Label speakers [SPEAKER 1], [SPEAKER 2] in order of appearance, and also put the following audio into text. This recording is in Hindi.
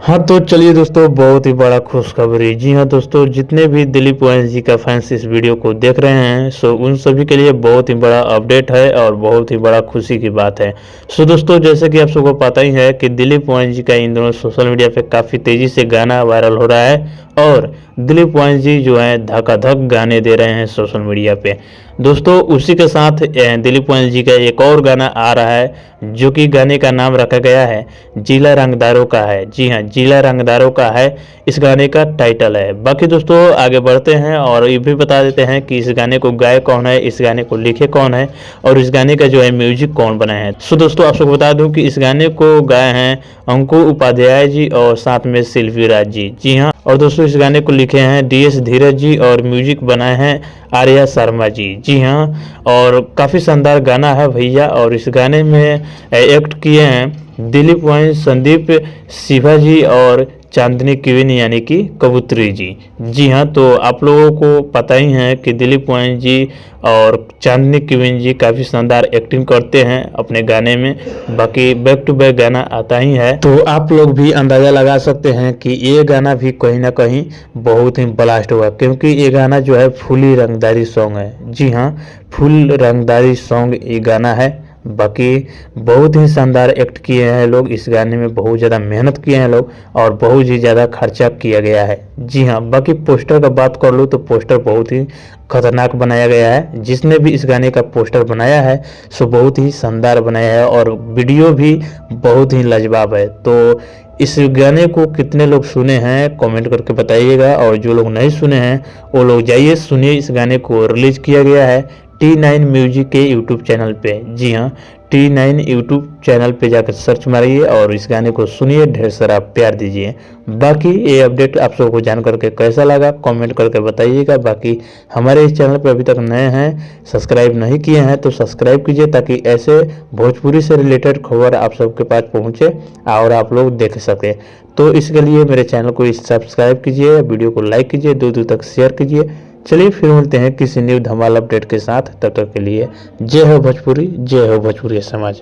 [SPEAKER 1] हाँ तो चलिए दोस्तों, बहुत ही बड़ा खुशखबरी। जी हाँ दोस्तों, जितने भी दिलीप वंश जी का फैंस इस वीडियो को देख रहे हैं सो उन सभी के लिए बहुत ही बड़ा अपडेट है और बहुत ही बड़ा खुशी की बात है। सो दोस्तों, जैसे कि आप सबको पता ही है कि दिलीप वंश जी का इन दिनों सोशल मीडिया पे काफ़ी तेज़ी से गाना वायरल हो रहा है और दिलीप वंश जी जो है धकाधक गाने दे रहे हैं सोशल मीडिया पे। दोस्तों, उसी के साथ दिलीप वंश जी का एक और गाना आ रहा है जो कि गाने का नाम रखा गया है जिला रंगदारों का है। जी हाँ, जिला रंगदारों का है इस गाने का टाइटल है। बाकी दोस्तों आगे बढ़ते हैं और ये भी बता देते हैं कि इस गाने को गाए कौन है, इस गाने को लिखे कौन है और इस गाने का जो है म्यूजिक कौन बनाया है। सो दोस्तों, आप सबको बता दूं कि इस गाने को गाए हैं अंकु उपाध्याय जी और साथ में सिल्वी राज जी। जी हाँ, और दोस्तों इस गाने को लिखे हैं DS धीरज जी और म्यूजिक बनाए हैं आर्या शर्मा जी। जी हाँ, और काफ़ी शानदार गाना है भैया। और इस गाने में एक्ट किए हैं दिलीप वंश, संदीप शिवाजी और चांदनी क्वीन यानी कि कबूतरी जी। जी हाँ, तो आप लोगों को पता ही है कि दिलीप वंश जी और चांदनी क्वीन जी काफ़ी शानदार एक्टिंग करते हैं अपने गाने में। बाकी बैक टू बैक गाना आता ही है, तो आप लोग भी अंदाज़ा लगा सकते हैं कि ये गाना भी कहीं ना कहीं बहुत ही ब्लास्ट हुआ, क्योंकि ये गाना जो है फुली रंगदारी सॉन्ग है। जी हाँ, फुल रंगदारी सॉन्ग ये गाना है। बाकी बहुत ही शानदार एक्ट किए हैं लोग इस गाने में, बहुत ज़्यादा मेहनत किए हैं लोग और बहुत ही ज़्यादा खर्चा किया गया है। जी हाँ, बाकी पोस्टर का बात कर लूँ तो पोस्टर बहुत ही खतरनाक बनाया गया है। जिसने भी इस गाने का पोस्टर बनाया है सो बहुत ही शानदार बनाया है और वीडियो भी बहुत ही लाजवाब है। तो इस गाने को कितने लोग सुने हैं कमेंट करके बताइएगा, और जो लोग नहीं सुने हैं वो लोग जाइए सुनिए। इस गाने को रिलीज किया गया है T9 म्यूजिक के यूट्यूब चैनल पे। जी हाँ, T9 यूट्यूब चैनल पे जाकर सर्च मारिए और इस गाने को सुनिए, ढेर सारा प्यार दीजिए। बाकी ये अपडेट आप सबको जान करके कैसा लगा कमेंट करके बताइएगा। बाकी हमारे इस चैनल पे अभी तक नए हैं, सब्सक्राइब नहीं किए हैं तो सब्सक्राइब कीजिए ताकि ऐसे भोजपुरी से रिलेटेड खबर आप सबके पास पहुँचे और आप लोग देख सकें। तो इसके लिए मेरे चैनल को सब्सक्राइब कीजिए, वीडियो को लाइक कीजिए, दूर दूर तक शेयर कीजिए। चलिए फिर मिलते हैं किसी न्यू धमाल अपडेट के साथ, तब तक के लिए जय हो भोजपुरी, जय हो भोजपुरी समाज।